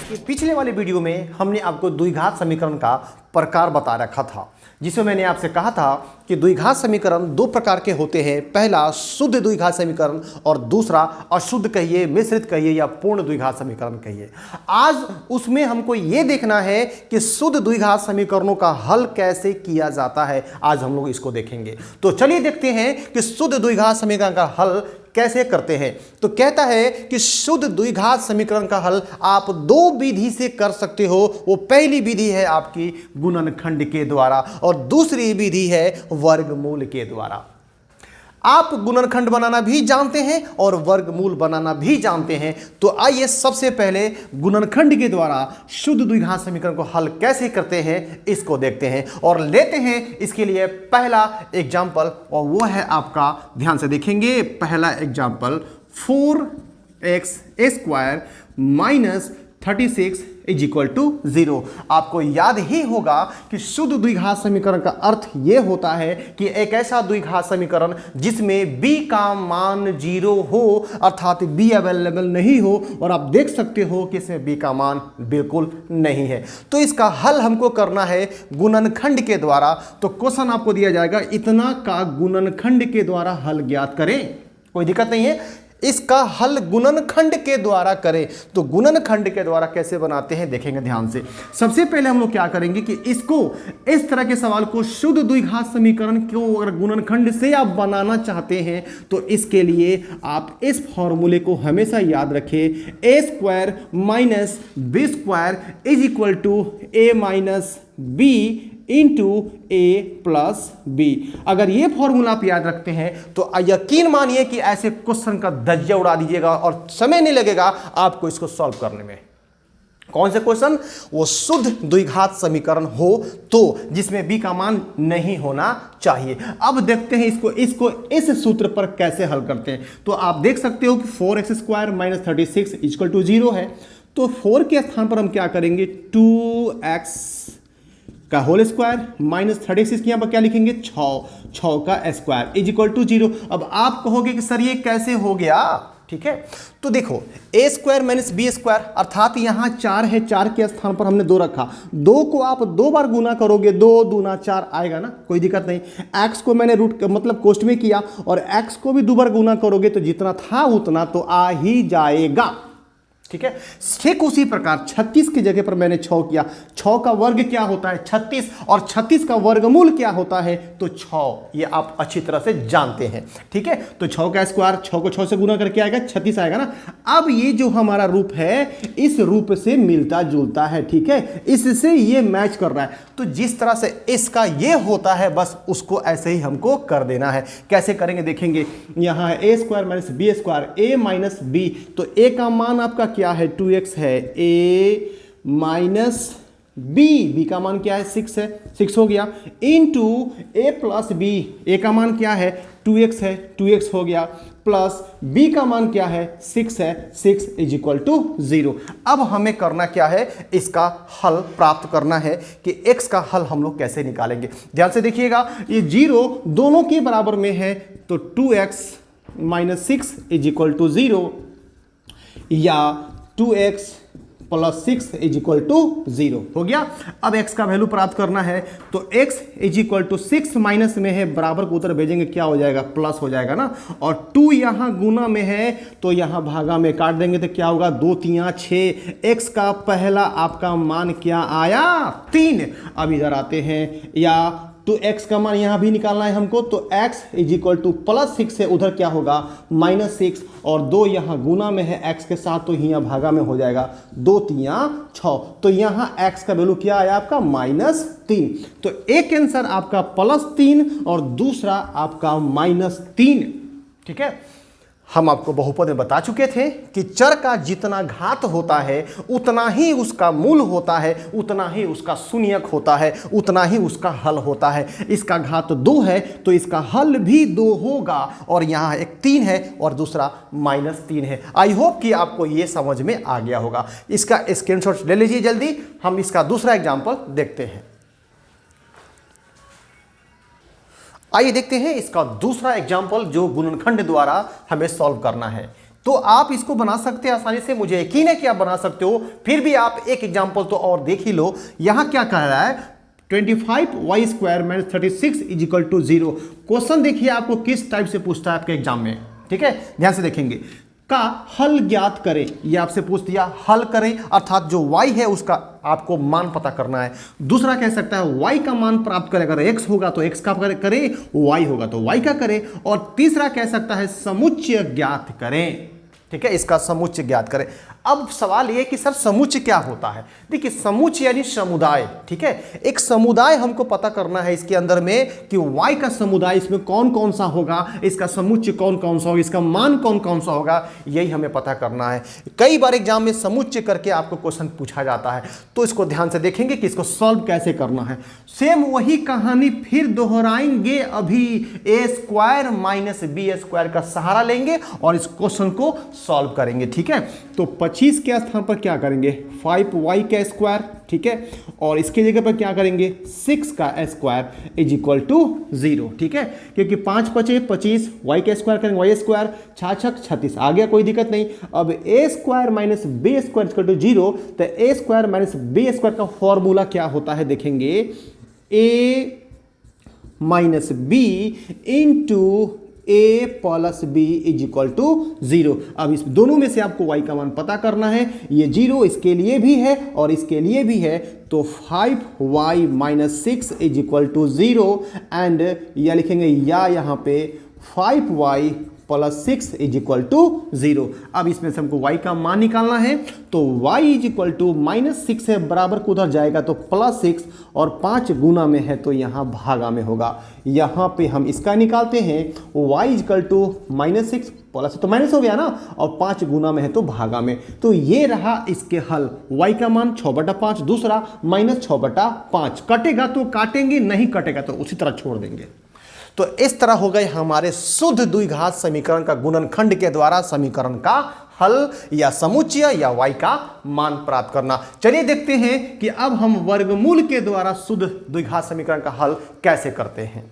कि पिछले वाले वीडियो में हमने आपको द्विघात समीकरण का प्रकार बता रखा था, जिसमें मैंने आपसे कहा था कि द्विघात समीकरण दो प्रकार के होते हैं। पहला शुद्ध द्विघात समीकरण और दूसरा अशुद्ध कहिए, मिश्रित कहिए या पूर्ण द्विघात समीकरण कहिए। आज उसमें हमको ये देखना है कि शुद्ध द्विघात समीकरणों का हल कैसे किया जाता है। आज हम लोग इसको देखेंगे। तो चलिए देखते हैं कि शुद्ध द्विघात समीकरण का हल कैसे करते हैं। तो कहता है कि शुद्ध द्विघात समीकरण का हल आप दो विधि से कर सकते हो। वो पहली विधि है आपकी गुणनखंड के द्वारा और दूसरी विधि है वर्गमूल के द्वारा। आप गुणनखंड बनाना भी जानते हैं और वर्गमूल बनाना भी जानते हैं। तो आइए सबसे पहले गुणनखंड के द्वारा शुद्ध द्विघात समीकरण को हल कैसे करते हैं इसको देखते हैं और लेते हैं इसके लिए पहला एग्जाम्पल, और वो है आपका, ध्यान से देखेंगे, पहला example 4x² minus 36 is equal to 0। आपको याद ही होगा कि शुद्ध द्विघात समीकरण का अर्थ यह होता है कि एक ऐसा द्विघात समीकरण जिसमें b का मान 0 हो, अर्थात b अवेलेबल नहीं हो, और आप देख सकते हो कि इसमें b का मान बिल्कुल नहीं है। तो इसका हल हमको करना है गुणनखंड के द्वारा। तो क्वेश्चन आपको दिया जाएगा, इतना का गुणनखंड के द्वारा हल ज्ञात करें। कोई दिक्कत नहीं है, इसका हल गुणनखंड के द्वारा करें। तो गुणनखंड के द्वारा कैसे बनाते हैं देखेंगे ध्यान से। सबसे पहले हम लोग क्या करेंगे कि इसको, इस तरह के सवाल को, शुद्ध द्विघात समीकरण को अगर गुणनखंड से आप बनाना चाहते हैं तो इसके लिए आप इस फॉर्मूले को हमेशा याद रखें, a² minus b² is equal to a minus b into a plus b. अगर ये फॉर्मूला आप याद रखते हैं तो यकीन मानिए कि ऐसे क्वेश्चन का धज्जिया उड़ा दीजिएगा और समय नहीं लगेगा आपको इसको सॉल्व करने में। कौन से क्वेश्चन? वो शुद्ध द्विघात समीकरण हो तो जिसमें b का मान नहीं होना चाहिए। अब देखते हैं इसको इस सूत्र पर कैसे हल करते हैं। तो आप देख सकते हो कि 4x² माइनस 36 इक्वल टू 0 है। तो 4 के स्थान पर हम क्या करेंगे, 2x का होल स्क्वायर माइनस 36 के यहाँ पर क्या लिखेंगे, 6 का स्क्वायर इज इक्वल टू 0। अब आप कहोगे कि सर ये कैसे हो गया, ठीक है। तो देखो a² माइनस b² अर्थात यहाँ 4 है, 4 के स्थान पर हमने 2 रखा। 2 को आप 2 बार गुना करोगे, 2 दूना 4 आएगा ना, कोई दिक्कत नहीं। x को मैंने रूट मतलब कोष्ठ में किया और x को भी 2 बार गुना करोगे तो जितना था उतना तो आ ही जाएगा, ठीक है। ठीक उसी प्रकार 36 की जगह पर मैंने 6 किया। 6 का वर्ग क्या होता है, 36, और 36 का वर्गमूल क्या होता है, तो 6। ये आप अच्छी तरह से जानते हैं, ठीक है। तो 6 का स्क्वायर, 6 को 6 से गुना करके आएगा 36 आएगा ना। अब ये जो हमारा रूप है इस रूप से मिलता जुलता है, ठीक है, इससे ये मैच कर रहा है। तो जिस तरह से इसका ये होता है बस उसको ऐसे ही हमको कर देना है। कैसे करेंगे देखेंगे। यहाँ है a² minus b², a minus b, तो a का मान आपका क्या है, 2x है, a माइनस b का मान क्या है, 6 है, 6 हो गया, into a plus b, a का मान क्या है, 2x है, 2x हो गया, प्लस b का मान क्या है, 6 है, 6 इज इक्वल टू 0। अब हमें करना क्या है, इसका हल प्राप्त करना है कि x का हल हम लोग कैसे निकालेंगे। ध्यान से देखिएगा, ये 0 दोनों के बराबर में है, तो 2x minus 6 is equal to 0 या 2x plus 6 is equal to 0 हो गया। अब x का वैल्यू प्राप्त करना है तो x is equal to 6 minus में है, बराबर को उधर भेजेंगे, क्या हो जाएगा, प्लस हो जाएगा ना। और 2 यहाँ गुना में है तो यहाँ भागा में काट देंगे तो क्या होगा, 2 3 6। x का पहला आपका मान क्या आया, 3। अब इधर आते हैं, या तो x का मान यहाँ भी निकालना है हमको, तो x is equal two plus 6 है, उधर क्या होगा, माइनस 6, और 2 यहाँ गुना में है x के साथ तो यहाँ भागा में हो जाएगा, 2 3 6। तो यहाँ x का वैल्यू क्या आया आपका, -3। तो एक आंसर आपका +3 और दूसरा आपका -3, ठीक है। हम आपको बहुपद में बता चुके थे कि चर का जितना घात होता है उतना ही उसका मूल होता है, उतना ही उसका शून्यक होता है, उतना ही उसका हल होता है। इसका घात 2 है तो इसका हल भी 2 होगा, और यहाँ एक 3 है और दूसरा -3 है। आई होप कि आपको ये समझ में आ गया होगा। इसका स्क्रीनशॉट ले लीजिए जल्दी। हम इसका दूसरा एग्जाम्पल देखते हैं। आइए देखते हैं इसका दूसरा एग्जाम्पल जो गुणनखंड द्वारा हमें सॉल्व करना है। तो आप इसको बना सकते हैं आसानी से, मुझे यकीन है कि आप बना सकते हो। फिर भी आप एक एग्जांपल तो और देख ही लो। यहां क्या कह रहा है, 25y² - 36 is equal to 0। Question देखिए आपको किस टाइप से पूछता है आपके एग्जाम में, ठीक है, ध्यान से देखेंगे। का हल ज्ञात करें, ये आपसे पूछ दिया, हल करें अर्थात जो y है उसका आपको मान पता करना है। दूसरा कह सकता है y का मान प्राप्त करें, अगर x होगा तो x का करें, y होगा तो y का करें। और तीसरा कह सकता है समुच्चय ज्ञात करें, ठीक है, इसका समुच्चय ज्ञात करें। अब सवाल ये कि सर समुच्चय क्या होता है? देखिए समुच्चय यानी समुदाय, ठीक है, एक समुदाय हमको पता करना है इसके अंदर में कि y का समुदाय इसमें कौन कौन सा होगा, इसका समुच्चय कौन कौन सा होगा, इसका मान कौन कौन सा होगा, यही हमें पता करना है। कई बार एग्जाम में समुच्चय करके आपको क्वेश्चन पूछा जाता है, तो इसको ध्यान से देखेंगे कि इसको सॉल्व कैसे करना है। सेम वही कहानी फिर दोहराएंगे, अभी a² - b² का सहारा लेंगे और इस क्वेश्चन को सॉल्व करेंगे, ठीक है। तो 25 के स्थान पर क्या करेंगे, 5y², ठीक है, और इसके जगह पर क्या करेंगे 6 का स्क्वायर इज इक्वल टू 0, ठीक है, क्योंकि 5 × 5 = 25, y² करेंगे y², 6 × 36 आ गया, कोई दिक्कत नहीं। अब a² - b² इक्वल टू 0, तो a² - b² का फॉर्मूला क्या होता है देखेंगे, a - b into a + b is equal to 0। अब इस दोनों में से आपको y का मान पता करना है, ये 0 इसके लिए भी है और इसके लिए भी है, तो 5y - 6 is equal to 0 and या लिखेंगे या यहाँ पे 5y + 6 इज इक्वल टू 0। अब इसमें से हमको y का मान निकालना है, तो y इज इक्वल टू -6 है, बराबर को उधर जाएगा तो +6 और 5 गुना में है तो यहाँ भागा में होगा। यहाँ पे हम इसका निकालते हैं, y is equal to -6 plus तो माइनस हो गया ना, और 5 गुना में है तो भागा में। तो ये रहा इसके हल, y का मान 6/5, दूसरा -6/5। कटेगा तो काटेंगे, नहीं कटेगा तो उसी तरह छोड़ देंगे। तो इस तरह हो गए हमारे शुद्ध द्विघात समीकरण का गुणनखंड के द्वारा समीकरण का हल या समुच्चय या y का मान प्राप्त करना। चलिए देखते हैं कि अब हम वर्गमूल के द्वारा शुद्ध द्विघात समीकरण का हल कैसे करते हैं।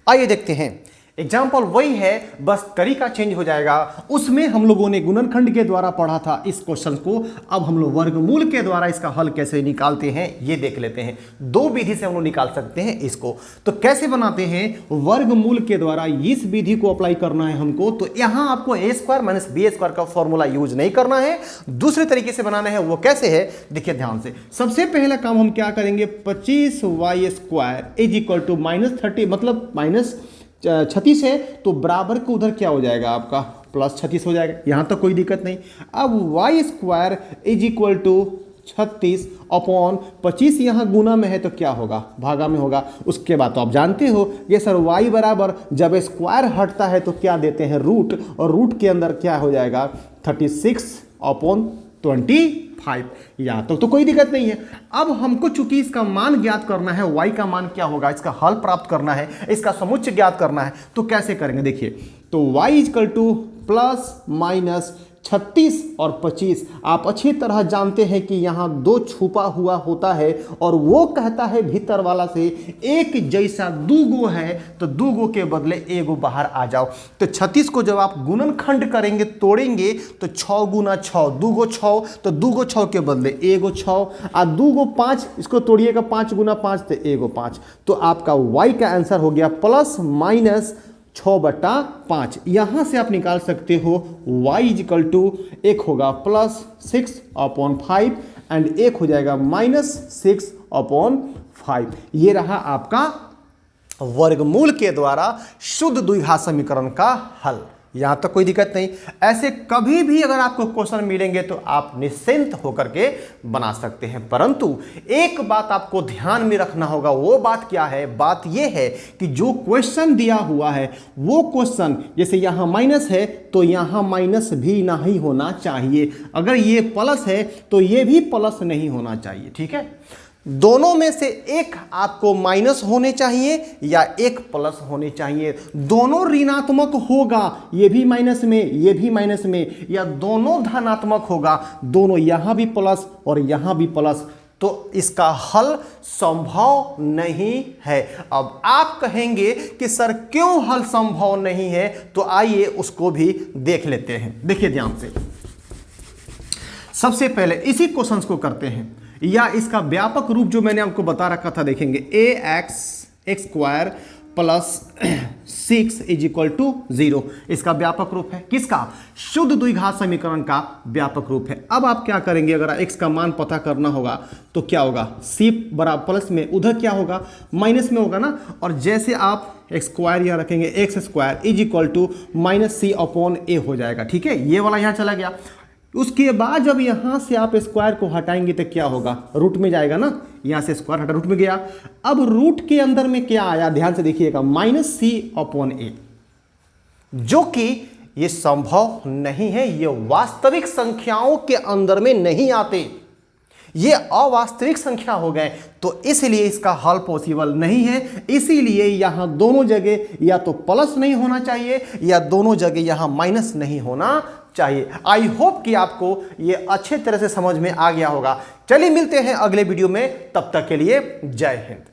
आइए देखते हैं। एग्जाम्पल वही है, बस तरीका चेंज हो जाएगा। उसमें हम लोगों ने गुणनखंड के द्वारा पढ़ा था इस क्वेश्चन को, अब हम लोग वर्गमूल के द्वारा इसका हल कैसे निकालते हैं ये देख लेते हैं। दो विधि से हम लोग निकाल सकते हैं इसको। तो कैसे बनाते हैं, वर्गमूल के द्वारा इस विधि को अप्लाई करना है हमको। तो यहां आपको a² - b² का फॉर्मूला यूज नहीं करना है, दूसरे तरीके से बनाना है। वो कैसे है देखिए ध्यान से। सबसे पहला काम हम क्या करेंगे, 25y² इज इक्वल टू -30, मतलब -36 है तो बराबर को उधर क्या हो जाएगा आपका +36 हो जाएगा, यहां तक कोई दिक्कत नहीं। अब y² is equal to 36 upon 25, यहाँ गुना में है तो क्या होगा, भागा में होगा। उसके बाद तो आप जानते हो ये सर y बराबर जब स्क्वायर हटता है तो क्या देते हैं रूट, और रूट के अंदर क्या हो जाएगा 36/25, यहाँ तक तो कोई दिक्कत नहीं है। अब हमको चूंकि इसका मान ज्ञात करना है, y का मान क्या होगा, इसका हल प्राप्त करना है, इसका समुच्चय ज्ञात करना है, तो कैसे करेंगे देखिए। तो y इक्वल टू ±36 और 25, आप अच्छी तरह जानते हैं कि यहाँ 2 छुपा हुआ होता है और वो कहता है भीतर वाला से एक जैसा दूगो है तो दूगो के बदले एगो बाहर आ जाओ। तो 36 को जब आप गुणनखंड करेंगे, तोड़ेंगे, तो 6 गुना 6, दूगो 6, तो दूगो 6 के बदले एगो 6, और दूगो 5, इसको तोड़िएगा 5 गुना 5 तो एगो 5। तो आपका y का आंसर हो गया ±6/5। यहां से आप निकाल सकते हो y इक्वल टू एक होगा +6/5 एंड एक हो जाएगा -6/5। ये रहा आपका वर्गमूल के द्वारा शुद्ध द्विघात समीकरण का हल। यहां तक कोई दिक्कत नहीं। ऐसे कभी भी अगर आपको क्वेश्चन मिलेंगे तो आप निश्चिंत होकर के बना सकते हैं, परंतु एक बात आपको ध्यान में रखना होगा। वो बात क्या है, बात ये है कि जो क्वेश्चन दिया हुआ है वो क्वेश्चन जैसे यहां माइनस है तो यहां माइनस भी नहीं होना चाहिए, अगर ये प्लस है तो ये भी प्लस नहीं होना चाहिए, ठीक है। दोनों में से एक आपको माइनस होने चाहिए या एक प्लस होने चाहिए। दोनों ऋणात्मक होगा, ये भी माइनस में ये भी माइनस में, या दोनों धनात्मक होगा, दोनों यहां भी प्लस और यहां भी प्लस, तो इसका हल संभव नहीं है। अब आप कहेंगे कि सर क्यों हल संभव नहीं है, तो आइए उसको भी देख लेते हैं। देखिए ध्यान से, सबसे पहले इसी क्वेश्चंस को करते हैं, या इसका व्यापक रूप जो मैंने आपको बता रखा था, देखेंगे ax² plus 6 is equal to 0। इसका व्यापक रूप है, किसका? शुद्ध द्विघात समीकरण का व्यापक रूप है। अब आप क्या करेंगे, अगर x का मान पता करना होगा तो क्या होगा, c बराबर प्लस में, उधर क्या होगा, माइनस में होगा ना। और जैसे आप x² यहाँ रखेंगे, x² is equal to -c/a हो जाएगा। ठीक है, ये वाला यहाँ चला गया। उसके बाद जब यहां से आप स्क्वायर को हटाएंगे तो क्या होगा, रूट में जाएगा ना, यहां से स्क्वायर हटा रूट में गया। अब रूट के अंदर में क्या आया, ध्यान से देखिएगा, -c/a, जो कि ये संभव नहीं है, ये वास्तविक संख्याओं के अंदर में नहीं आते, ये अवास्तविक संख्या हो गए, तो इसलिए इसका हल पॉसिबल नहीं है। इसीलिए यहां दोनों जगह या तो प्लस नहीं होना चाहिए या दोनों जगह यहां माइनस नहीं होना चाहिए। आई होप कि आपको ये अच्छे तरह से समझ में आ गया होगा। चलिए मिलते हैं अगले वीडियो में, तब तक के लिए जय हिंद।